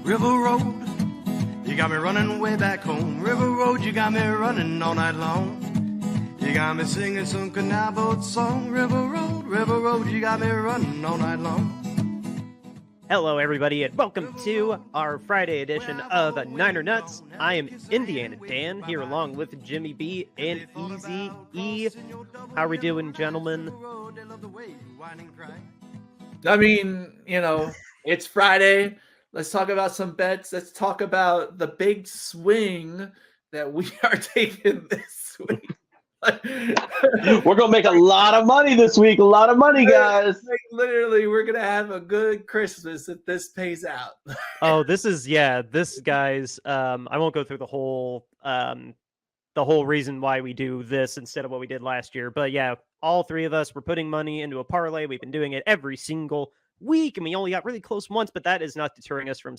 River Road, you got me running way back home. River Road, you got me running all night long. You got me singing some canal boat song. River Road, you got me running all night long. Hello, everybody, and welcome to our Friday edition of Niner Nuts. I am Indiana Dan, here along with Jimmy B and Easy E. How are we doing, gentlemen? I mean, it's Friday. Let's talk about some bets. Let's talk about the big swing that we are taking this week. We're going to make a lot of money this week. A lot of money, guys. Literally, we're going to have a good Christmas if this pays out. This, guys, I won't go through the whole reason why we do this instead of what we did last year. But yeah, all three of us were putting money into a parlay. We've been doing it every single week, and we only got really close once, but that is not deterring us from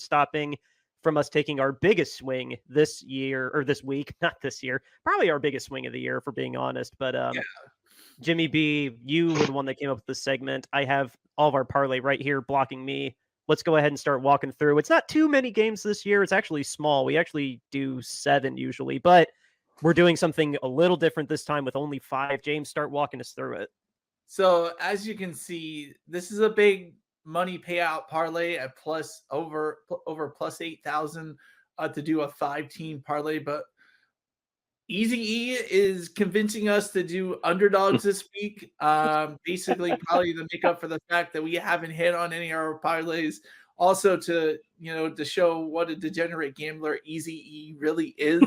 us taking our biggest swing this year, or this week, not this year, probably our biggest swing of the year, for being honest. But Jimmy B, you were the one that came up with this segment. I have all of our parlay right here blocking me. Let's go ahead and start walking through. It's not too many games this year. It's actually small. We actually do 7 usually, but we're doing something a little different this time with only 5. James, start walking us through it. So as you can see, this is a big money payout parlay at over plus 8,000 to do a 5-team parlay. But Easy E is convincing us to do underdogs this week. Basically, probably to make up for the fact that we haven't hit on any of our parlays. Also to show what a degenerate gambler Easy E really is.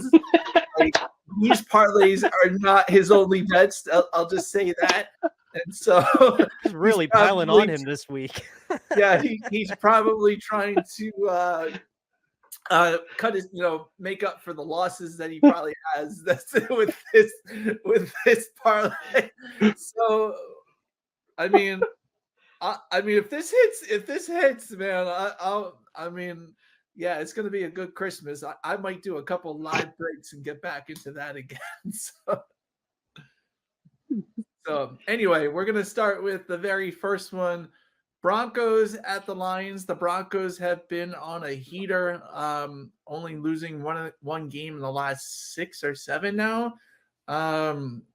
Like, these parlays are not his only bets. I'll just say that. And so he's really piling on him this week. Yeah, he's probably trying to cut his, make up for the losses that he probably has with this parlay. So, I mean, if this hits, man, yeah, it's going to be a good Christmas. I might do a couple live breaks and get back into that again. So anyway, we're going to start with the very first one. Broncos at the Lions. The Broncos have been on a heater, only losing one game in the last 6 or 7 now.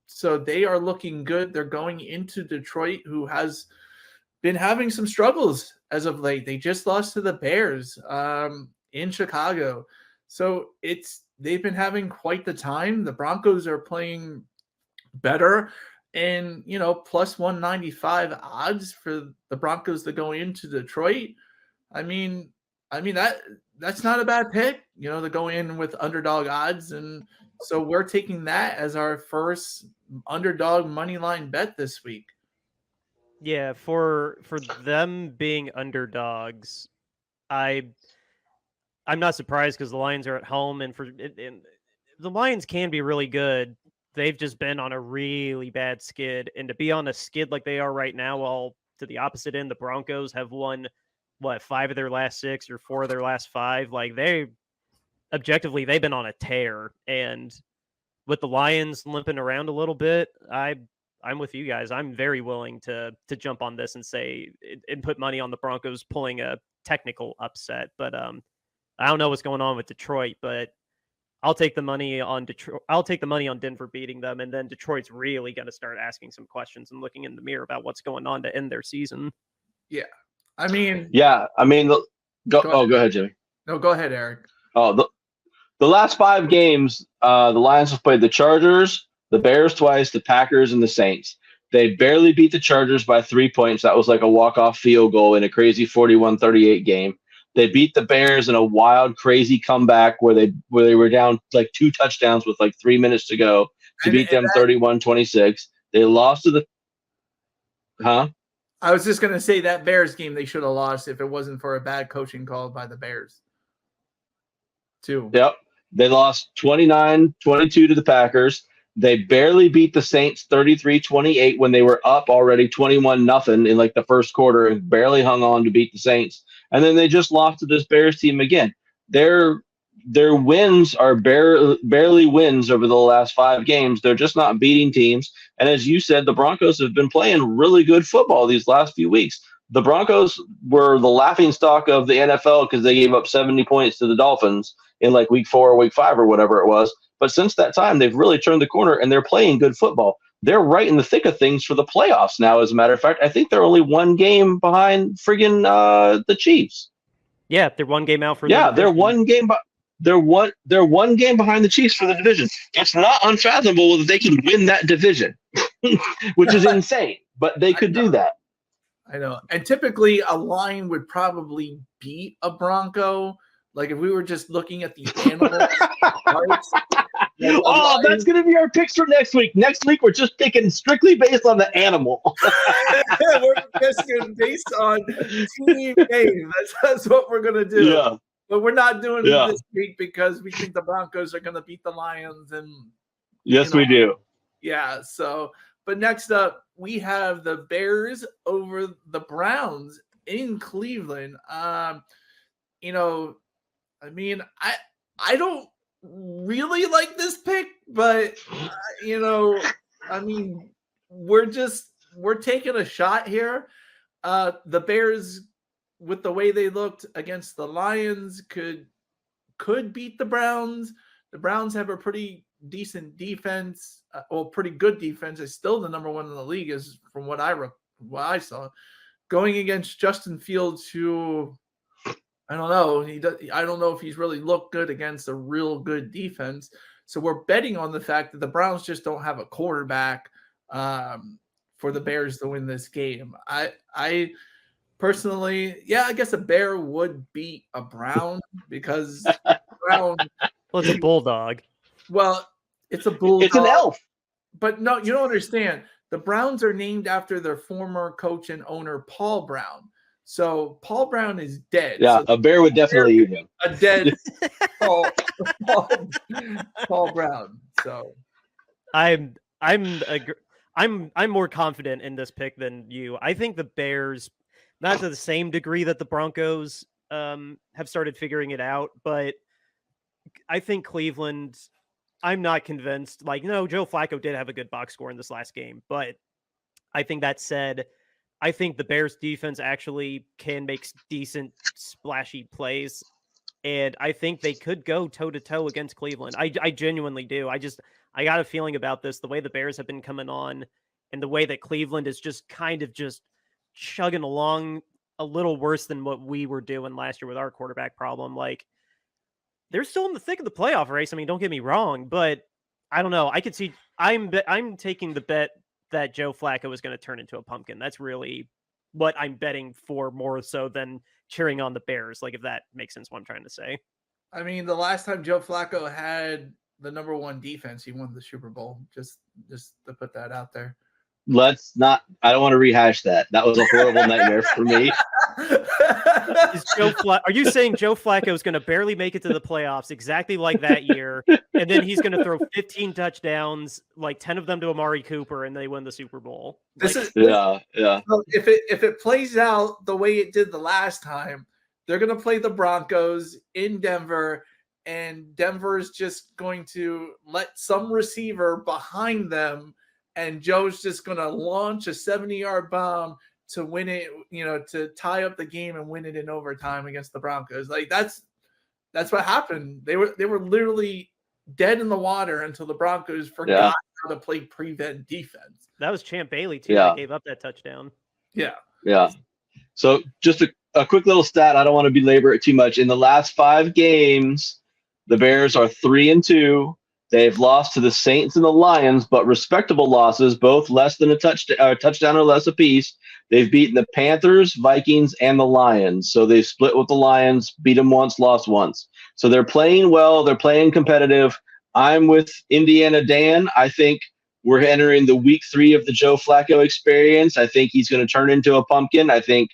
So they are looking good. They're going into Detroit, who has been having some struggles as of late. They just lost to the Bears in Chicago. So they've been having quite the time. The Broncos are playing better. And, plus 195 odds for the Broncos to go into Detroit. I mean that's not a bad pick, to go in with underdog odds. And so we're taking that as our first underdog money line bet this week. Yeah, for them being underdogs, I'm not surprised because the Lions are at home, and the Lions can be really good. They've just been on a really bad skid, and to be on a skid like they are right now, while to the opposite end, the Broncos have won 5 of their last 6 or 4 of their last 5. Like, objectively, they've been on a tear, and with the Lions limping around a little bit, I'm with you guys. I'm very willing to jump on this and say and put money on the Broncos pulling a technical upset. But I don't know what's going on with Detroit, but I'll take the money on Detroit. I'll take the money on Denver beating them, and then Detroit's really going to start asking some questions and looking in the mirror about what's going on to end their season. Yeah, go ahead, Jimmy. No, go ahead, Eric. Oh, the last 5 games, the Lions have played the Chargers, the Bears twice, the Packers, and the Saints. They barely beat the Chargers by 3 points. That was like a walk-off field goal in a crazy 41-38 game. They beat the Bears in a wild, crazy comeback where they were down like 2 touchdowns with like 3 minutes to go to beat them 31-26. They lost to the I was just going to say that Bears game they should have lost if it wasn't for a bad coaching call by the Bears. Too. Yep. They lost 29-22 to the Packers. They barely beat the Saints 33-28 when they were up already 21-0 in like the first quarter and barely hung on to beat the Saints. And then they just lost to this Bears team again. Their wins are barely wins over the last 5 games. They're just not beating teams. And as you said, the Broncos have been playing really good football these last few weeks. the Broncos were the laughingstock of the NFL because they gave up 70 points to the Dolphins in like week 4 or week 5 or whatever it was. But since that time, they've really turned the corner and they're playing good football. They're right in the thick of things for the playoffs now. As a matter of fact, I think they're only one game behind friggin' the Chiefs. Yeah, they're one game out for. Yeah, they're one game. They're one game behind the Chiefs for the division. It's not unfathomable that they can win that division, which is insane. But they could do that. I know. And typically, a line would probably beat a Bronco. Like if we were just looking at the animal parts. Oh, that's going to be our picks for next week. Next week, we're just picking strictly based on the animal. We're just based on team name. That's what we're going to do. Yeah. But we're not doing it this week because we think the Broncos are going to beat the Lions. And yes, we do. Yeah. So, but next up, we have the Bears over the Browns in Cleveland. I don't really like this pick, but we're taking a shot here. The Bears, with the way they looked against the Lions, could beat the Browns. The Browns have a pretty decent defense, pretty good defense. It's still the number 1 in the league, is from what I saw. Going against Justin Fields, who I don't know. I don't know if he's really looked good against a real good defense. So we're betting on the fact that the Browns just don't have a quarterback for the Bears to win this game. I personally, I guess a Bear would beat a Brown because Brown. Well, it's a bulldog. Well, it's a bulldog. It's an elf. But no, you don't understand. The Browns are named after their former coach and owner, Paul Brown. So Paul Brown is dead. Yeah, so a bear would definitely eat him. A dead Paul Brown. So I'm more confident in this pick than you. I think the Bears, not to the same degree that the Broncos have started figuring it out, but I think Cleveland, I'm not convinced. Like, no, Joe Flacco did have a good box score in this last game, but I think that said, I think the Bears defense actually can make decent splashy plays, and I think they could go toe-to-toe against Cleveland. I genuinely do. I got a feeling about this, the way the Bears have been coming on and the way that Cleveland is just kind of just chugging along a little worse than what we were doing last year with our quarterback problem. Like, they're still in the thick of the playoff race. I mean, don't get me wrong, but I don't know. I could see I'm taking the bet that Joe Flacco is going to turn into a pumpkin. That's really what I'm betting for, more so than cheering on the Bears. Like, if that makes sense, what I'm trying to say. I mean, the last time Joe Flacco had the number 1 defense, he won the Super Bowl. Just to put that out there. I don't want to rehash that. That was a horrible nightmare for me. Are you saying Joe Flacco is going to barely make it to the playoffs exactly like that year, and then he's going to throw 15 touchdowns, like 10 of them to Amari Cooper, and they win the Super Bowl? Yeah. So if it plays out the way it did the last time, they're going to play the Broncos in Denver, and Denver's just going to let some receiver behind them, and Joe's just going to launch a 70-yard bomb to win it, to tie up the game and win it in overtime against the Broncos. Like, that's what happened. They were literally dead in the water until the Broncos forgot how to play prevent defense. That was Champ Bailey too. That gave up that touchdown. Yeah. So just a quick little stat. I don't want to belabor it too much. In the last 5 games, the Bears are 3-2. They've lost to the Saints and the Lions, but respectable losses, both less than a touchdown or less apiece. They've beaten the Panthers, Vikings, and the Lions. So they've split with the Lions, beat them once, lost once. So they're playing well. They're playing competitive. I'm with Indiana Dan. I think we're entering the week 3 of the Joe Flacco experience. I think he's going to turn into a pumpkin. I think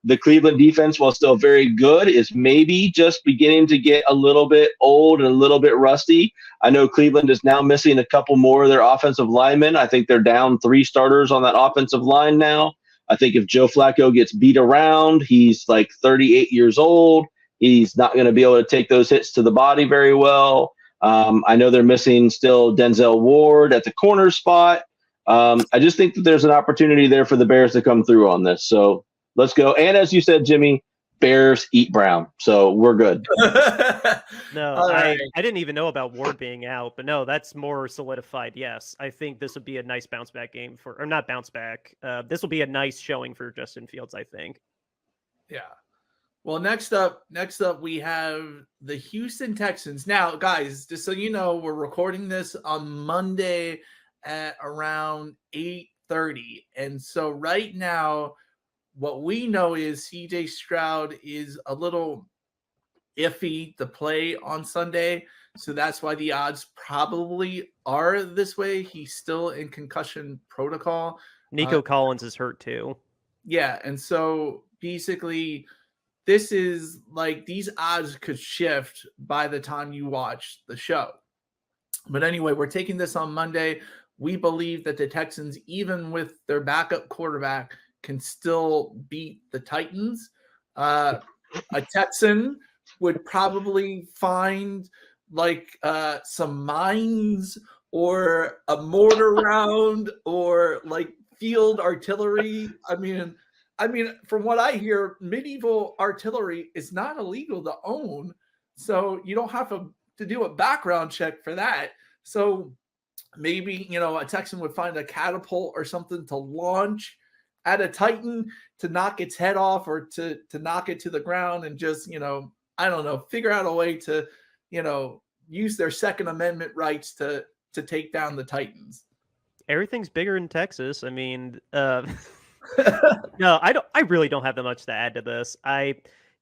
the Cleveland defense, while still very good, is maybe just beginning to get a little bit old and a little bit rusty. I know Cleveland is now missing a couple more of their offensive linemen. I think they're down 3 starters on that offensive line now. I think if Joe Flacco gets beat around, he's like 38 years old. He's not going to be able to take those hits to the body very well. I know they're missing still Denzel Ward at the corner spot. I just think that there's an opportunity there for the Bears to come through on this. So Let's go. And as you said, Jimmy, Bears eat Brown. So we're good. No, All right. I didn't even know about Ward being out, but no, that's more solidified. Yes, I think this would be a nice bounce back game or not bounce back. This will be a nice showing for Justin Fields, I think. Yeah. Well, next up, we have the Houston Texans. Now, guys, just so you know, we're recording this on Monday at around 8:30. And so right now, what we know is CJ Stroud is a little iffy to play on Sunday. So that's why the odds probably are this way. He's still in concussion protocol. Nico Collins is hurt too. Yeah. And so basically, this is like these odds could shift by the time you watch the show. But anyway, we're taking this on Monday. We believe that the Texans, even with their backup quarterback, can still beat the Titans. A Texan would probably find like some mines or a mortar round or like field artillery. I mean, from what I hear, medieval artillery is not illegal to own, so you don't have to do a background check for that. So maybe, a Texan would find a catapult or something to launch at a Titan to knock its head off or to knock it to the ground and just, I don't know, figure out a way to, use their Second Amendment rights to take down the Titans. Everything's bigger in Texas. I mean, no, I really don't have that much to add to this.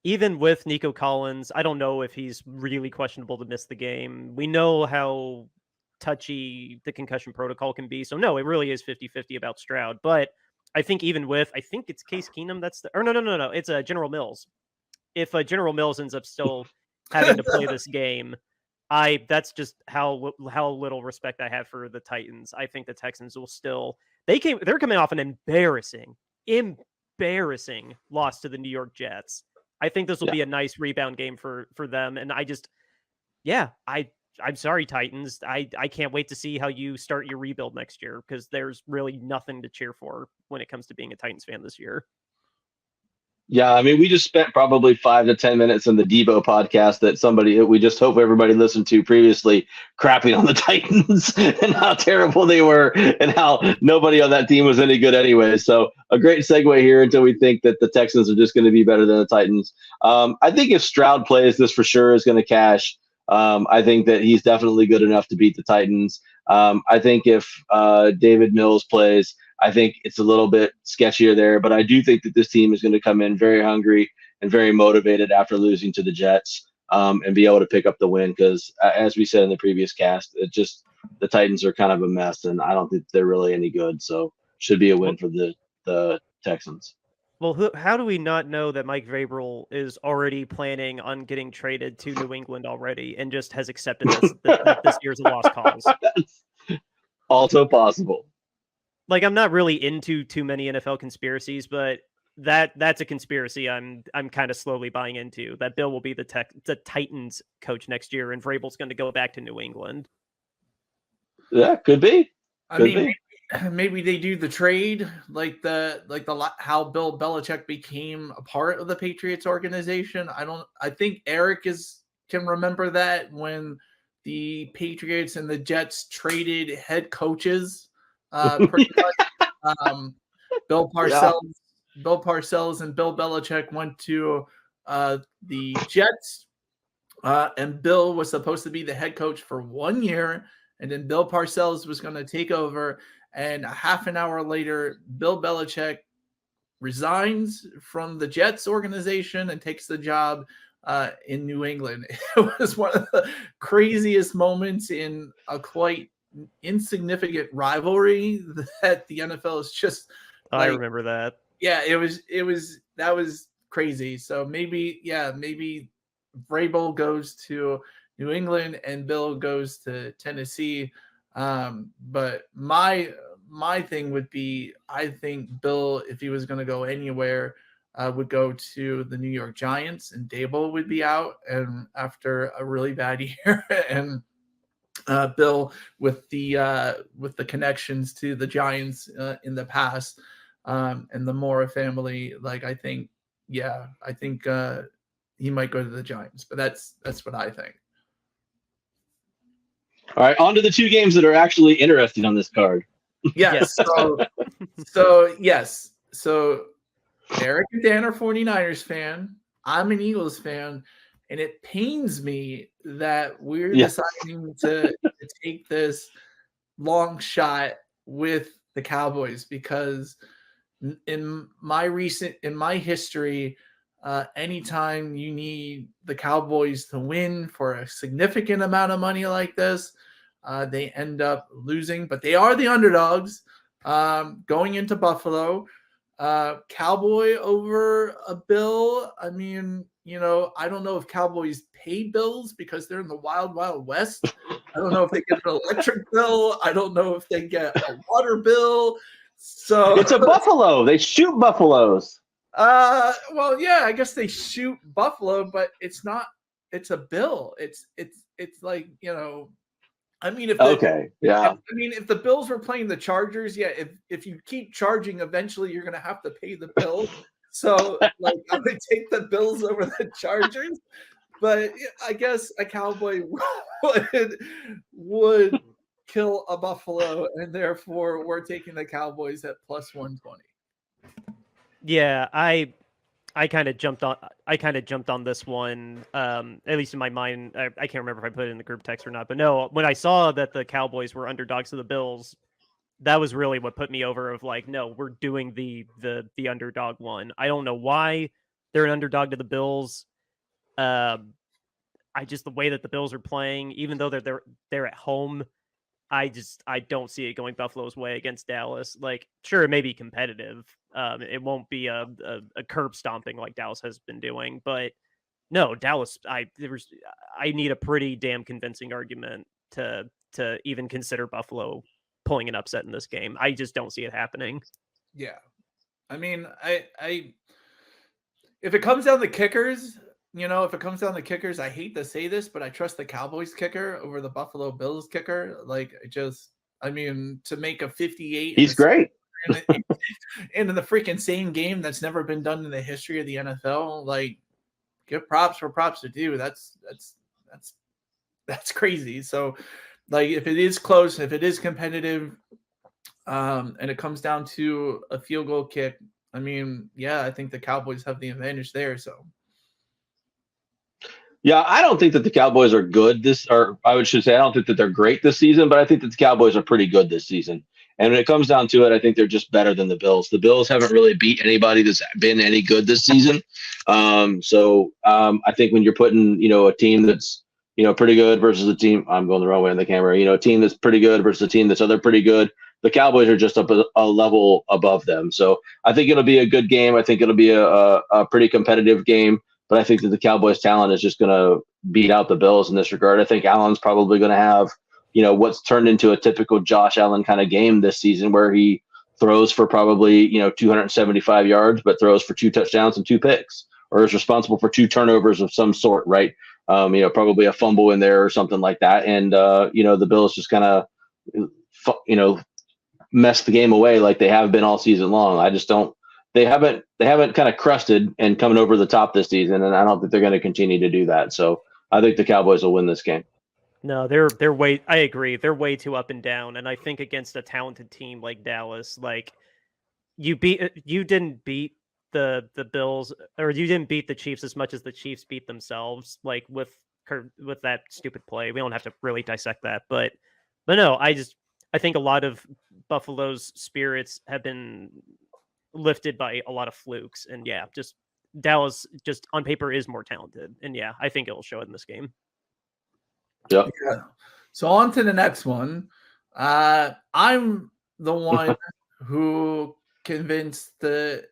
Even with Nico Collins, I don't know if he's really questionable to miss the game. We know how touchy the concussion protocol can be. So no, it really is 50-50 about Stroud. But I think I think it's Case Keenum. No. It's General Mills. If General Mills ends up still having to play this game, that's just how little respect I have for the Titans. I think the Texans will still, they're coming off an embarrassing loss to the New York Jets. I think this will be a nice rebound game for them. And I'm sorry, Titans. I can't wait to see how you start your rebuild next year, because there's really nothing to cheer for when it comes to being a Titans fan this year. Yeah, I mean, we just spent probably 5 to 10 minutes in the Debo podcast that we just hope everybody listened to previously, crapping on the Titans and how terrible they were and how nobody on that team was any good anyway. So a great segue here until we think that the Texans are just going to be better than the Titans. I think if Stroud plays, this for sure is going to cash. I think that he's definitely good enough to beat the Titans. I think if David Mills plays, I think it's a little bit sketchier there, but I do think that this team is going to come in very hungry and very motivated after losing to the Jets, and be able to pick up the win. Because as we said in the previous cast, the Titans are kind of a mess, and I don't think they're really any good. So should be a win for the Texans. Well, how do we not know that Mike Vrabel is already planning on getting traded to New England already and just has accepted that this year's a lost cause? That's also possible. Like, I'm not really into too many NFL conspiracies, but that's a conspiracy I'm kind of slowly buying into, that Bill will be the Titans coach next year and Vrabel's going to go back to New England. Yeah, could be. Maybe they do the trade like how Bill Belichick became a part of the Patriots organization. I think Eric can remember that when the Patriots and the Jets traded head coaches. Pretty much. Bill Parcells and Bill Belichick went to the Jets, and Bill was supposed to be the head coach for 1 year, and then Bill Parcells was going to take over. And a half an hour later, Bill Belichick resigns from the Jets organization and takes the job in New England. It was one of the craziest moments in a quite insignificant rivalry that the NFL is just. I remember that. Yeah, that was crazy. So maybe Vrabel goes to New England and Bill goes to Tennessee. But my thing would be, I think Bill, if he was going to go anywhere, would go to the New York Giants, and Dable would be out, and after a really bad year, and Bill with the connections to the Giants in the past, and the Mora family. Like, I think he might go to the Giants, but that's what I think. All right, on to the two games that are actually interesting on this card. Yes. So yes. So Eric and Dan are 49ers fan. I'm an Eagles fan. And it pains me that we're deciding to take this long shot with the Cowboys, because in my history, anytime you need the Cowboys to win for a significant amount of money like this, they end up losing. But they are the underdogs going into Buffalo. Cowboy over a bill. I mean, I don't know if Cowboys pay bills because they're in the wild, wild west. I don't know if they get an electric bill. I don't know if they get a water bill. So it's a buffalo. They shoot buffaloes. Well, yeah, I guess they shoot buffalo, but it's not. It's a bill. It's like, I mean, if the Bills were playing the Chargers, if you keep charging, eventually you're going to have to pay the bill. So, like, I would take the Bills over the Chargers, but I guess a Cowboy would kill a Buffalo, and therefore we're taking the Cowboys at plus 120. Yeah, I kind of jumped on this one. At least in my mind, I can't remember if I put it in the group text or not. But no, when I saw that the Cowboys were underdogs to the Bills, that was really what put me over. Of like, no, we're doing the underdog one. I don't know why they're an underdog to the Bills. The way that the Bills are playing, even though they're at home, I don't see it going Buffalo's way against Dallas. Like, sure, it may be competitive. It won't be a curb stomping like Dallas has been doing, but no, Dallas. I need a pretty damn convincing argument to even consider Buffalo pulling an upset in this game. I just don't see it happening. Yeah, I mean, if it comes down to kickers. I hate to say this, but I trust the Cowboys kicker over the Buffalo Bills kicker. Like, to make a 58. He's great. And in the freaking same game that's never been done in the history of the NFL. Like, give props for props to do. That's crazy. So, like, if it is close, if it is competitive, and it comes down to a field goal kick, I mean, yeah, I think the Cowboys have the advantage there. So. Yeah, I don't think that the Cowboys are good I should say I don't think that they're great this season, but I think that the Cowboys are pretty good this season. And when it comes down to it, I think they're just better than the Bills. The Bills haven't really beat anybody that's been any good this season. I think when you're putting, a team that's, pretty good versus a team, I'm going the wrong way on the camera, a team that's pretty good versus a team that's other pretty good, the Cowboys are just up a level above them. So I think it'll be a good game. I think it'll be a pretty competitive game. But I think that the Cowboys' talent is just going to beat out the Bills in this regard. I think Allen's probably going to have, what's turned into a typical Josh Allen kind of game this season, where he throws for probably, 275 yards, but throws for 2 touchdowns and 2 picks, or is responsible for 2 turnovers of some sort, right? Probably a fumble in there or something like that. And, the Bills just kind of, mess the game away like they have been all season long. I just don't. They haven't kind of crusted and coming over the top this season, and I don't think they're going to continue to do that. So I think the Cowboys will win this game. No, they're way. I agree. They're way too up and down, and I think against a talented team like Dallas, like you didn't beat the Bills, or you didn't beat the Chiefs as much as the Chiefs beat themselves, like with that stupid play. We don't have to really dissect that, but no, I think a lot of Buffalo's spirits have been lifted by a lot of flukes, and just Dallas just on paper is more talented, and I think it'll show it in this game. Yeah. So on to the next one. I'm the one who convinced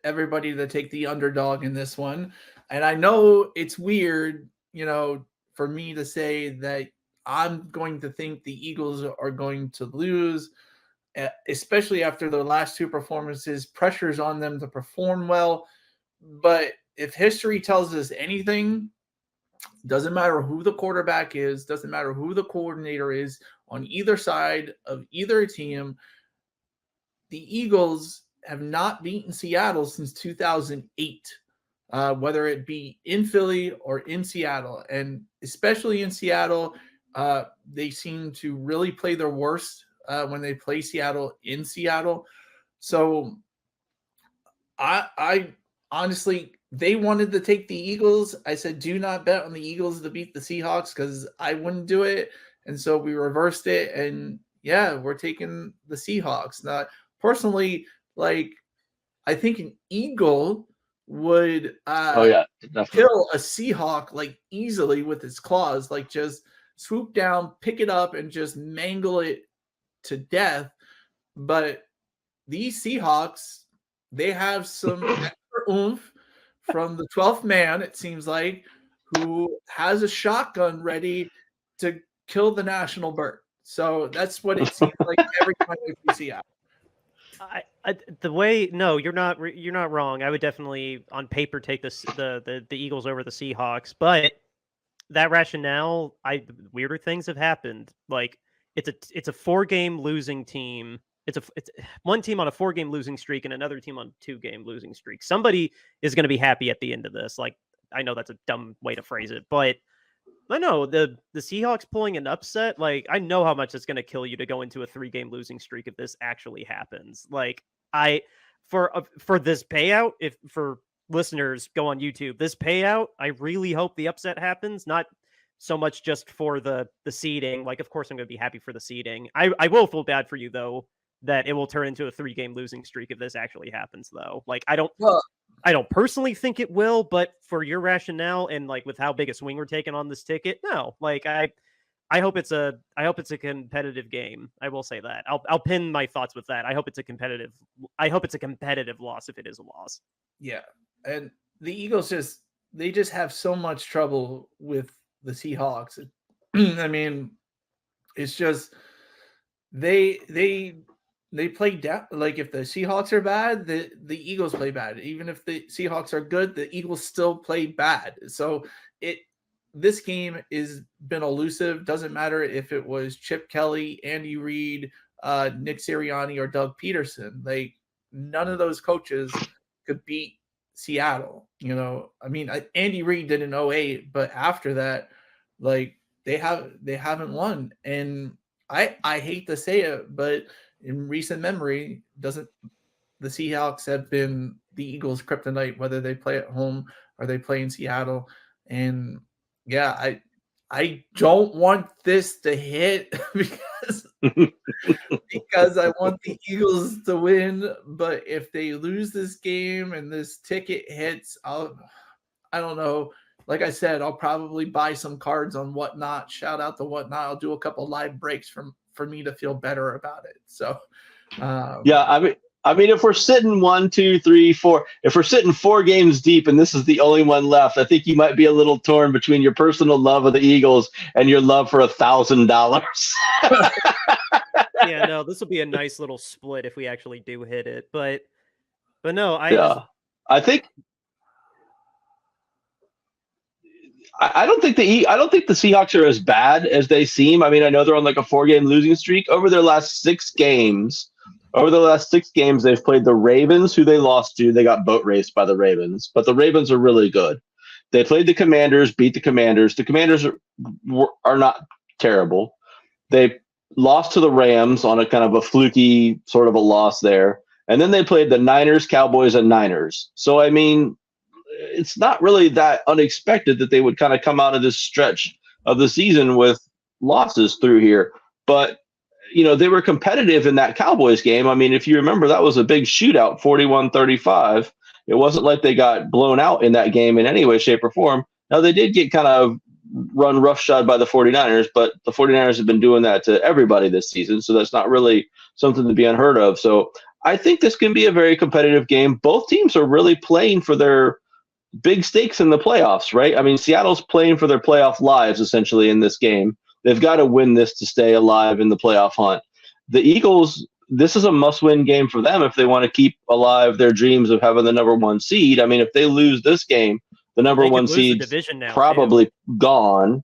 everybody to take the underdog in this one, and I know it's weird, for me to say that I'm going to think the Eagles are going to lose, especially after their last 2 performances. Pressure's on them to perform well. But if history tells us anything, doesn't matter who the quarterback is, doesn't matter who the coordinator is on either side of either team, the Eagles have not beaten Seattle since 2008, whether it be in Philly or in Seattle. And especially in Seattle, they seem to really play their worst when they play Seattle in Seattle. So I honestly, they wanted to take the Eagles. I said, do not bet on the Eagles to beat the Seahawks because I wouldn't do it. And so we reversed it. And yeah, we're taking the Seahawks. Now, personally, like, I think an Eagle would kill a Seahawk like easily with its claws, like just swoop down, pick it up, and just mangle it to death. But these Seahawks, they have some extra oomph from the 12th man, it seems like, who has a shotgun ready to kill the national bird. So that's what it seems like every time we see out. You're not wrong. I would definitely on paper take the Eagles over the Seahawks, but that rationale, weirder things have happened. Like it's a 4-game losing team. It's one team on a 4-game losing streak and another team on a 2-game losing streak. Somebody is going to be happy at the end of this. Like, I know that's a dumb way to phrase it, but I know the Seahawks pulling an upset. Like, I know how much it's going to kill you to go into a 3-game losing streak if this actually happens. Like, for this payout, if for listeners go on YouTube, this payout, I really hope the upset happens. Not so much just for the seeding. Like, of course, I'm going to be happy for the seeding. I will feel bad for you though, that it will turn into a 3-game losing streak if this actually happens, though. Like, I don't personally think it will, but for your rationale and like with how big a swing we're taking on this ticket, no. Like, I hope it's a competitive game. I will say that. I'll pin my thoughts with that. I hope it's a competitive loss if it is a loss. Yeah, and the Eagles just have so much trouble with the Seahawks. I mean, it's just they play down. Like, if the Seahawks are bad, the Eagles play bad. Even if the Seahawks are good, the Eagles still play bad. So this game is been elusive. Doesn't matter if it was Chip Kelly, Andy Reid, Nick Sirianni, or Doug Peterson. Like, none of those coaches could beat Seattle. You know, I mean, Andy Reid did in 2008, but after that, like, they haven't won. And I hate to say it, but in recent memory, the Seahawks have been the Eagles' kryptonite, whether they play at home or they play in Seattle. And yeah, I don't want this to hit because I want the Eagles to win. But if they lose this game and this ticket hits, I don't know. Like I said, I'll probably buy some cards on Whatnot. Shout out to Whatnot. I'll do a couple live breaks for me to feel better about it. So, yeah, I mean, if we're sitting 1, 2, 3, 4, if we're sitting 4 games deep and this is the only one left, I think you might be a little torn between your personal love of the Eagles and your love for $1,000. Yeah, no, this will be a nice little split if we actually do hit it. But no, I think. I don't think the Seahawks are as bad as they seem. I mean, I know they're on like a 4-game losing streak. Over their last 6 games, they've played the Ravens, who they lost to. They got boat raced by the Ravens, but the Ravens are really good. They played the Commanders, beat the Commanders. The Commanders are not terrible. They lost to the Rams on a kind of a fluky sort of a loss there. And then they played the Niners, Cowboys, and Niners. So, I mean, it's not really that unexpected that they would kind of come out of this stretch of the season with losses through here. But, you know, they were competitive in that Cowboys game. I mean, if you remember, that was a big shootout, 41-35. It wasn't like they got blown out in that game in any way, shape, or form. Now, they did get kind of run roughshod by the 49ers, but the 49ers have been doing that to everybody this season, so that's not really something to be unheard of. So I think this can be a very competitive game. Both teams are really playing for their big stakes in the playoffs, right? I mean, Seattle's playing for their playoff lives, essentially, in this game. They've got to win this to stay alive in the playoff hunt. The Eagles, this is a must-win game for them if they want to keep alive their dreams of having the number 1 seed. I mean, if they lose this game, the number 1 seed probably gone.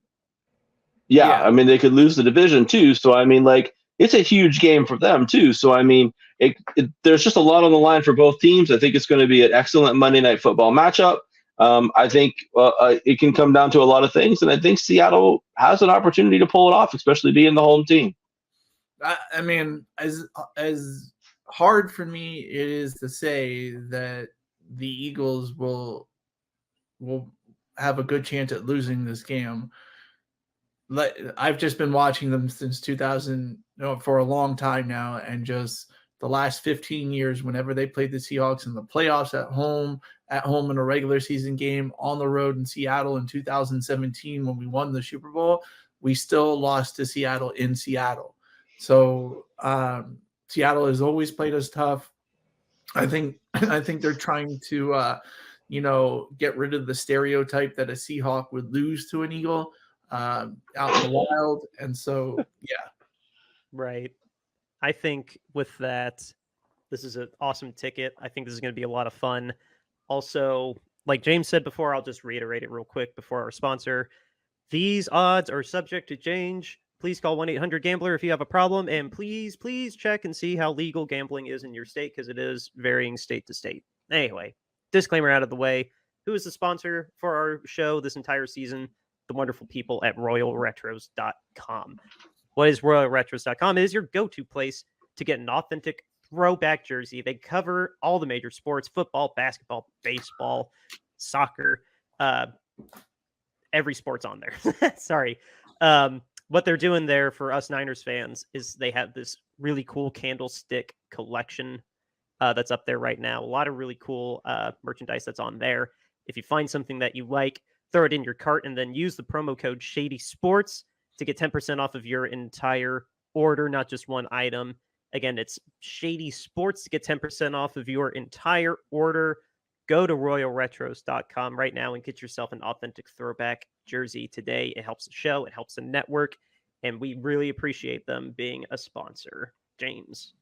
Yeah, I mean, they could lose the division too. So, I mean, like, it's a huge game for them too. So I mean, there's just a lot on the line for both teams. I think it's going to be an excellent Monday Night Football matchup. I think it can come down to a lot of things, and I think Seattle has an opportunity to pull it off, especially being the home team. I mean, as hard for me it is to say that the Eagles will have a good chance at losing this game. I've just been watching them since 2000, for a long time now, and just the last 15 years, whenever they played the Seahawks in the playoffs at home in a regular season game, on the road in Seattle in 2017 when we won the Super Bowl, we still lost to Seattle in Seattle. So Seattle has always played us tough. I think they're trying to get rid of the stereotype that a Seahawk would lose to an Eagle out in the wild. And so, yeah. Right. I think with that, this is an awesome ticket. I think this is going to be a lot of fun. Also, like James said before, I'll just reiterate it real quick before our sponsor. These odds are subject to change. Please call 1-800-GAMBLER if you have a problem. And please check and see how legal gambling is in your state, because it is varying state to state. Anyway, disclaimer out of the way. Who is the sponsor for our show this entire season? The wonderful people at RoyalRetros.com. What is RoyalRetros.com? It is your go-to place to get an authentic throwback jersey. They cover all the major sports: football, basketball, baseball, soccer, every sport's on there. Sorry. What they're doing there for us Niners fans is they have this really cool candlestick collection that's up there right now. A lot of really cool merchandise that's on there. If you find something that you like, throw it in your cart and then use the promo code Shady Sports to get 10% off of your entire order, not just one item. Again, it's Shady Sports to get 10% off of your entire order. Go to RoyalRetros.com right now and get yourself an authentic throwback jersey today. It helps the show. It helps the network. And we really appreciate them being a sponsor. James.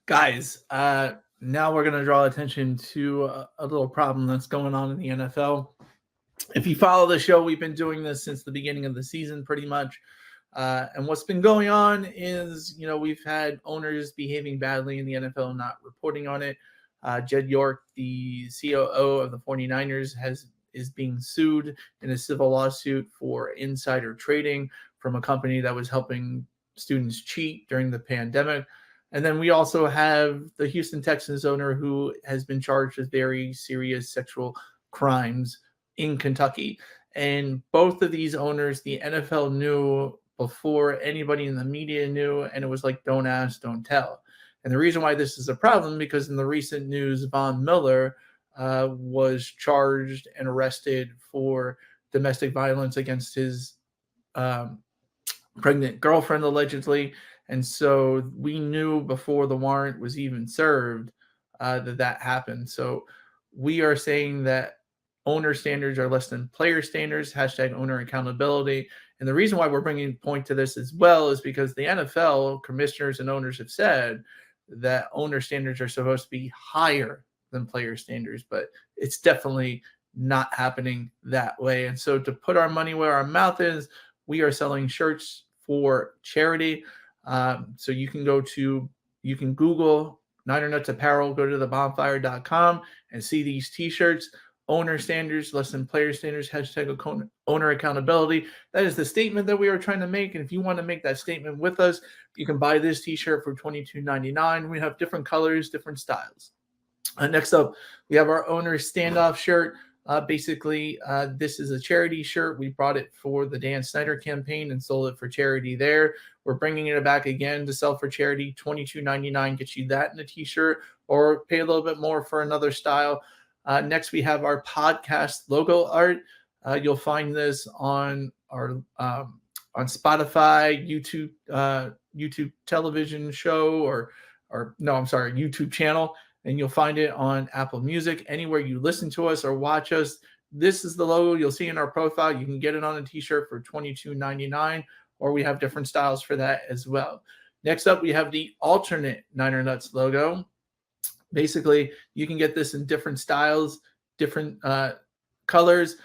Guys, now we're going to draw attention to a little problem that's going on in the NFL. If you follow the show, we've been doing this since the beginning of the season pretty much. And what's been going on is, we've had owners behaving badly in the NFL, not reporting on it. Jed York, the COO of the 49ers, is being sued in a civil lawsuit for insider trading from a company that was helping students cheat during the pandemic. And then we also have the Houston Texans owner who has been charged with very serious sexual crimes in Kentucky. And both of these owners, the NFL knew before anybody in the media knew, and it was like, don't ask, don't tell. And the reason why this is a problem, because in the recent news, Von Miller was charged and arrested for domestic violence against his pregnant girlfriend, allegedly. And so we knew before the warrant was even served that happened. So we are saying that owner standards are less than player standards, #owner accountability. And the reason why we're bringing point to this as well is because the NFL commissioners and owners have said that owner standards are supposed to be higher than player standards, but it's definitely not happening that way. And so to put our money where our mouth is, we are selling shirts for charity. So you can Google Niner Nuts Apparel, go to thebonfire.com and see these t-shirts. Owner standards, less than player standards, #owner accountability. That is the statement that we are trying to make. And if you want to make that statement with us, you can buy this t-shirt for $22.99. We have different colors, different styles. Next up, we have our owner standoff shirt. Basically, this is a charity shirt. We brought it for the Dan Snyder campaign and sold it for charity there. We're bringing it back again to sell for charity. $22.99 gets you that in a t-shirt, or pay a little bit more for another style. Next, we have our podcast logo art. You'll find this on our on Spotify, YouTube television show, YouTube channel, and you'll find it on Apple Music, anywhere you listen to us or watch us. This is the logo you'll see in our profile. You can get it on a t-shirt for $22.99, or we have different styles for that as well. Next up, we have the alternate Niner Nuts logo. Basically, you can get this in different styles, different colors.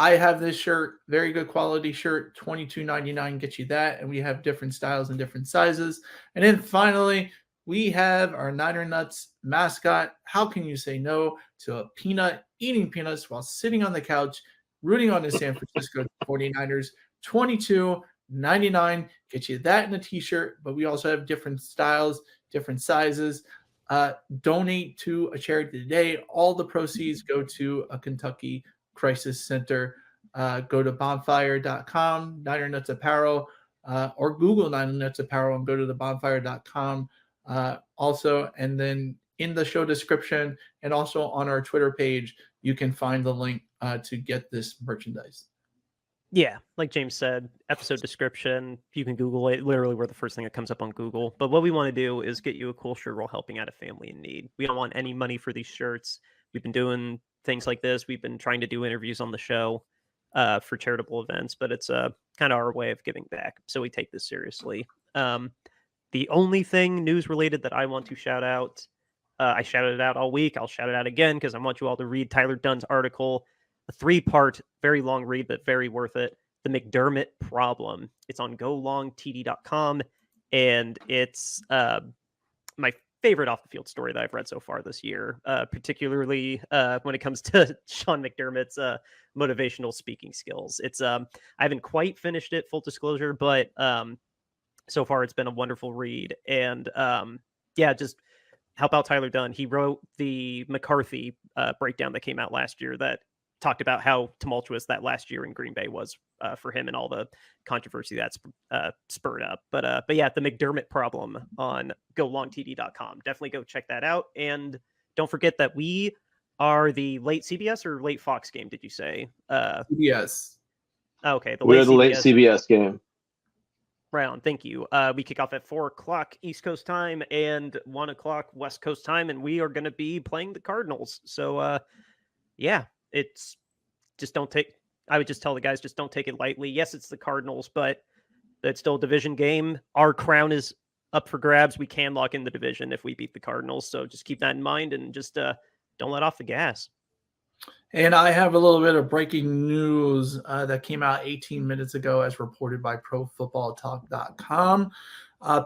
I have this shirt, very good quality shirt, $22.99 gets you that. And we have different styles and different sizes. And then finally, we have our Niner Nuts mascot. How can you say no to a peanut eating peanuts while sitting on the couch, rooting on the San Francisco 49ers? $22.99 gets you that in a t-shirt, but we also have different styles, different sizes. Donate to a charity today. All the proceeds go to a Kentucky Crisis Center. Go to bonfire.com, Niner Nuts Apparel, or Google Niner Nuts Apparel and go to the bonfire.com also. And then in the show description and also on our Twitter page, you can find the link to get this merchandise. Yeah, like James said, episode description, you can Google it. Literally, we're the first thing that comes up on Google. But what we want to do is get you a cool shirt while helping out a family in need. We don't want any money for these shirts. We've been doing things like this. We've been trying to do interviews on the show for charitable events, but it's kind of our way of giving back. So we take this seriously. The only thing news related that I want to shout out, I shouted it out all week. I'll shout it out again because I want you all to read Tyler Dunn's article. A 3-part, very long read, but very worth it. The McDermott Problem. It's on golongtd.com, and it's my favorite off the field story that I've read so far this year, particularly when it comes to Sean McDermott's motivational speaking skills. It's I haven't quite finished it, full disclosure, but so far it's been a wonderful read. And yeah, just help out Tyler Dunn. He wrote the McCarthy breakdown that came out last year that talked about how tumultuous that last year in Green Bay was for him and all the controversy that's spurred up. But yeah, the McDermott Problem on golongtd.com. Definitely go check that out. And don't forget that we are the late CBS or late Fox game, did you say? CBS. Okay. We're the late CBS game. Right on. Thank you. We kick off at 4:00 East Coast time and 1:00 West Coast time, and we are going to be playing the Cardinals. So yeah. It's just I would just tell the guys, just don't take it lightly. Yes, it's the Cardinals, but it's still a division game. Our crown is up for grabs. We can lock in the division if we beat the Cardinals. So just keep that in mind and just don't let off the gas. And I have a little bit of breaking news that came out 18 minutes ago as reported by ProFootballTalk.com.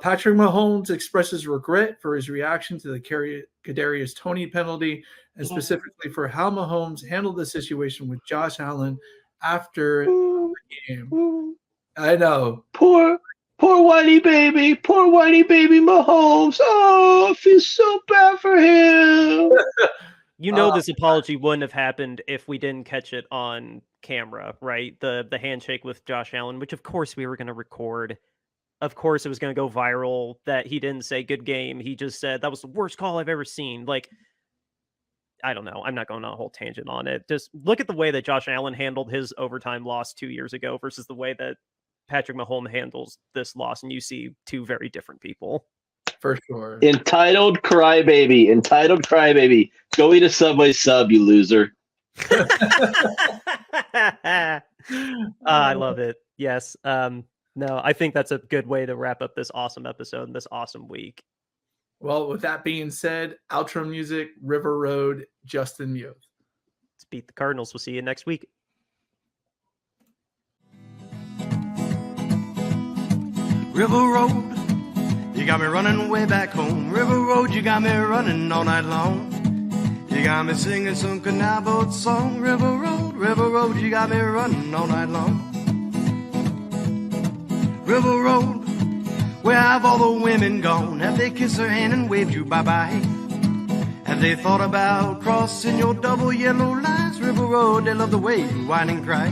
Patrick Mahomes expresses regret for his reaction to the Kadarius Toney penalty, and specifically for how Mahomes handled the situation with Josh Allen after the game. I know. Poor whitey baby Mahomes. Oh, I feel so bad for him. You know, this apology wouldn't have happened if we didn't catch it on camera, right? The handshake with Josh Allen, which of course we were going to record. Of course, it was going to go viral that he didn't say good game. He just said that was the worst call I've ever seen. Like, I don't know. I'm not going on a whole tangent on it. Just look at the way that Josh Allen handled his overtime loss 2 years ago versus the way that Patrick Mahomes handles this loss. And you see two very different people. For sure. Entitled crybaby. Go eat a Subway sub, you loser. I love it. Yes. No, I think that's a good way to wrap up this awesome episode and this awesome week. Well, with that being said, outro music, River Road, Justin Muth. Let's beat the Cardinals. We'll see you next week. River Road, you got me running way back home. River Road, you got me running all night long. You got me singing some canal boat song. River Road, you got me running all night long. River Road, where have all the women gone? Have they kissed her hand and waved you bye-bye? Have they thought about crossing your double yellow lines? River Road, they love the way you whine and cry.